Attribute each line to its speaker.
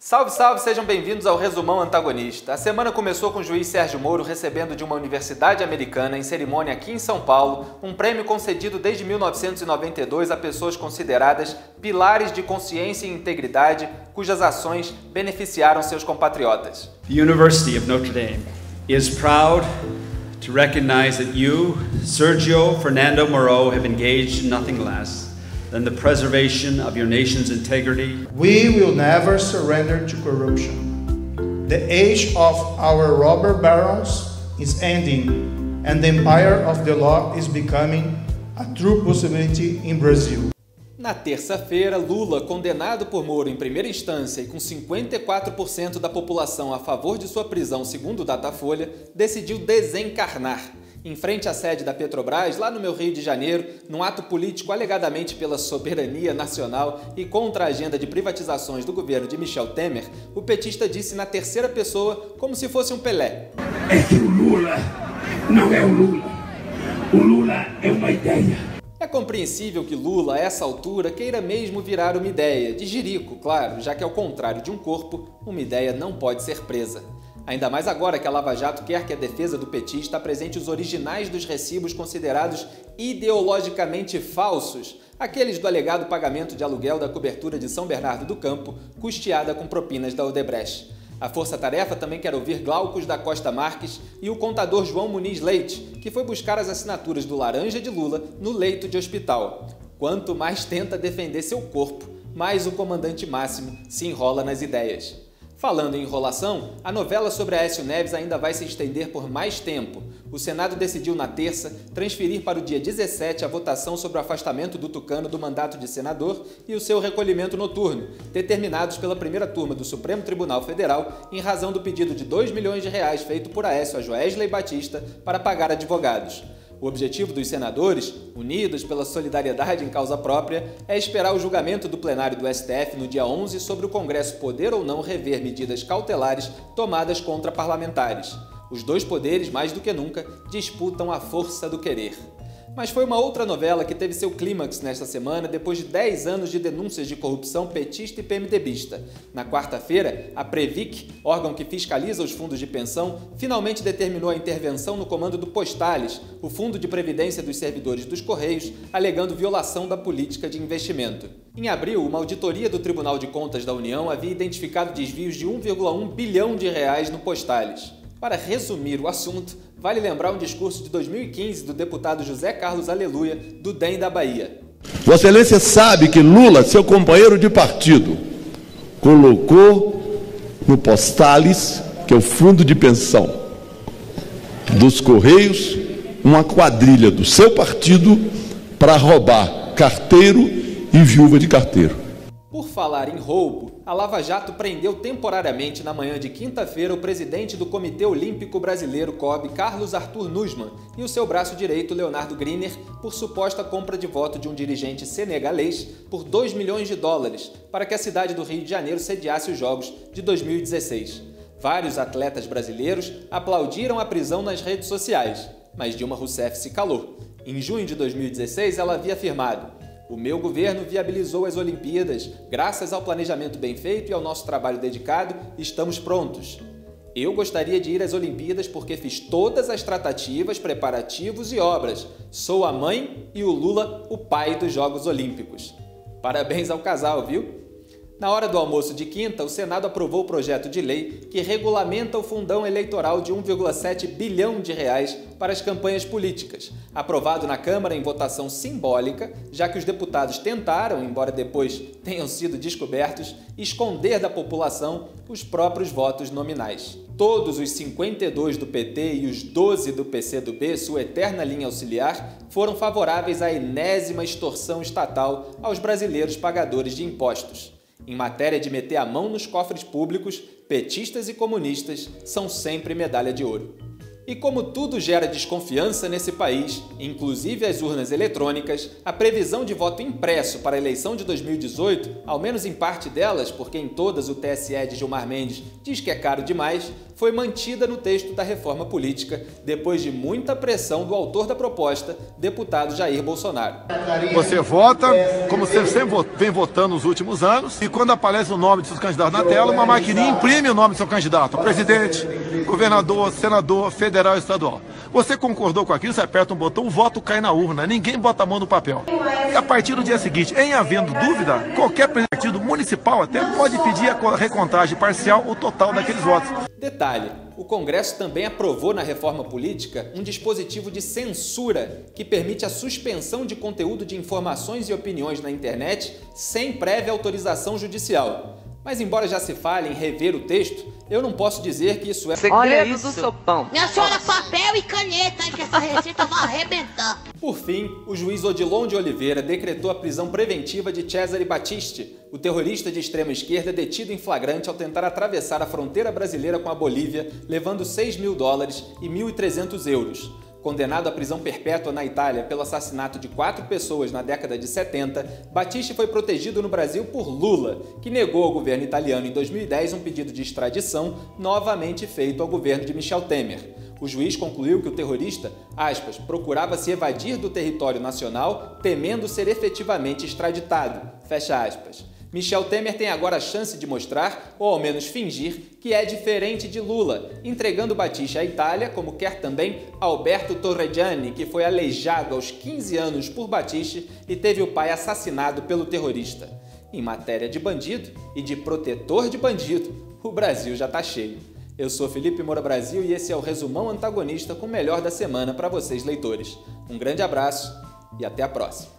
Speaker 1: Salve, salve! Sejam bem-vindos ao Resumão Antagonista. A semana começou com o juiz Sérgio Moro recebendo de uma universidade americana, em cerimônia aqui em São Paulo, um prêmio concedido desde 1992 a pessoas consideradas pilares de consciência e integridade, cujas ações beneficiaram seus compatriotas.
Speaker 2: The University of Notre Dame is proud to recognize that you, Sergio Fernando Moro, have engaged in nothing less than the preservation of your nation's integrity.
Speaker 3: We will never surrender to corruption. The age of our robber barons is ending, and the empire of the law is becoming a true possibility in Brazil.
Speaker 1: Na terça-feira, Lula, condenado por Moro em primeira instância e com 54% da população a favor de sua prisão, segundo o Datafolha, decidiu desencarnar. Em frente à sede da Petrobras, lá no meu Rio de Janeiro, num ato político alegadamente pela soberania nacional e contra a agenda de privatizações do governo de Michel Temer, o petista disse na terceira pessoa, como se fosse um Pelé:
Speaker 4: É que o Lula não é o Lula. O Lula é uma ideia.
Speaker 1: É compreensível que Lula, a essa altura, queira mesmo virar uma ideia, de jirico, claro, já que ao contrário de um corpo, uma ideia não pode ser presa. Ainda mais agora que a Lava Jato quer que a defesa do petista apresente os originais dos recibos considerados ideologicamente falsos, aqueles do alegado pagamento de aluguel da cobertura de São Bernardo do Campo, custeada com propinas da Odebrecht. A Força Tarefa também quer ouvir Glaucus da Costa Marques e o contador João Muniz Leite, que foi buscar as assinaturas do Laranja de Lula no leito de hospital. Quanto mais tenta defender seu corpo, mais o comandante Máximo se enrola nas ideias. Falando em enrolação, a novela sobre Aécio Neves ainda vai se estender por mais tempo. O Senado decidiu na terça transferir para o dia 17 a votação sobre o afastamento do tucano do mandato de senador e o seu recolhimento noturno, determinados pela primeira turma do Supremo Tribunal Federal em razão do pedido de R$2 milhões feito por Aécio a Joesley Batista para pagar advogados. O objetivo dos senadores, unidos pela solidariedade em causa própria, é esperar o julgamento do plenário do STF no dia 11 sobre o Congresso poder ou não rever medidas cautelares tomadas contra parlamentares. Os dois poderes, mais do que nunca, disputam a força do querer. Mas foi uma outra novela que teve seu clímax nesta semana depois de 10 anos de denúncias de corrupção petista e PMDBista. Na quarta-feira, a Previc, órgão que fiscaliza os fundos de pensão, finalmente determinou a intervenção no comando do Postales, o fundo de previdência dos servidores dos Correios, alegando violação da política de investimento. Em abril, uma auditoria do Tribunal de Contas da União havia identificado desvios de R$1,1 bilhão no Postales. Para resumir o assunto, vale lembrar um discurso de 2015 do deputado José Carlos Aleluia, do DEM da Bahia.
Speaker 5: Vossa Excelência sabe que Lula, seu companheiro de partido, colocou no Postales, que é o fundo de pensão dos Correios, uma quadrilha do seu partido para roubar carteiro e viúva de carteiro.
Speaker 1: Por falar em roubo, a Lava Jato prendeu temporariamente na manhã de quinta-feira o presidente do Comitê Olímpico Brasileiro COB, Carlos Arthur Nussmann, e o seu braço direito, Leonardo Griner, por suposta compra de voto de um dirigente senegalês por $2 milhões para que a cidade do Rio de Janeiro sediasse os Jogos de 2016. Vários atletas brasileiros aplaudiram a prisão nas redes sociais, mas Dilma Rousseff se calou. Em junho de 2016, ela havia afirmado: "O meu governo viabilizou as Olimpíadas. Graças ao planejamento bem feito e ao nosso trabalho dedicado, estamos prontos. Eu gostaria de ir às Olimpíadas porque fiz todas as tratativas, preparativos e obras. Sou a mãe e o Lula o pai dos Jogos Olímpicos." Parabéns ao casal, viu? Na hora do almoço de quinta, o Senado aprovou o projeto de lei que regulamenta o fundão eleitoral de R$1,7 bilhão para as campanhas políticas, aprovado na Câmara em votação simbólica, já que os deputados tentaram, embora depois tenham sido descobertos, esconder da população os próprios votos nominais. Todos os 52 do PT e os 12 do PCdoB, sua eterna linha auxiliar, foram favoráveis à enésima extorsão estatal aos brasileiros pagadores de impostos. Em matéria de meter a mão nos cofres públicos, petistas e comunistas são sempre medalha de ouro. E como tudo gera desconfiança nesse país, inclusive as urnas eletrônicas, a previsão de voto impresso para a eleição de 2018, ao menos em parte delas, porque em todas o TSE de Gilmar Mendes diz que é caro demais, foi mantida no texto da reforma política, depois de muita pressão do autor da proposta, deputado Jair Bolsonaro.
Speaker 6: Você vota, como você sempre vem votando nos últimos anos, e quando aparece o nome de seus candidatos na tela, uma maquininha imprime o nome do seu candidato, presidente, governador, senador, federal e estadual. Você concordou com aquilo, você aperta um botão, o voto cai na urna, ninguém bota a mão no papel. E a partir do dia seguinte, em havendo dúvida, qualquer partido municipal até pode pedir a recontagem parcial ou total daqueles votos.
Speaker 1: Detalhe, o Congresso também aprovou na reforma política um dispositivo de censura que permite a suspensão de conteúdo de informações e opiniões na internet sem prévia autorização judicial. Mas embora já se fale em rever o texto, eu não posso dizer que isso é
Speaker 7: segredo do sopão.
Speaker 8: Minha senhora, papel e caneta, hein, que essa receita vai arrebentar.
Speaker 1: Por fim, o juiz Odilon de Oliveira decretou a prisão preventiva de Cesare Battisti, o terrorista de extrema esquerda detido em flagrante ao tentar atravessar a fronteira brasileira com a Bolívia, levando $6.000 e 1.300 euros. Condenado à prisão perpétua na Itália pelo assassinato de 4 pessoas na década de 70, Battisti foi protegido no Brasil por Lula, que negou ao governo italiano em 2010 um pedido de extradição novamente feito ao governo de Michel Temer. O juiz concluiu que o terrorista, aspas, procurava se evadir do território nacional, temendo ser efetivamente extraditado, fecha aspas. Michel Temer tem agora a chance de mostrar, ou ao menos fingir, que é diferente de Lula, entregando Battisti à Itália, como quer também Alberto Torregiani, que foi aleijado aos 15 anos por Battisti e teve o pai assassinado pelo terrorista. Em matéria de bandido e de protetor de bandido, o Brasil já tá cheio. Eu sou Felipe Moura Brasil e esse é o Resumão Antagonista com o melhor da semana para vocês, leitores. Um grande abraço e até a próxima.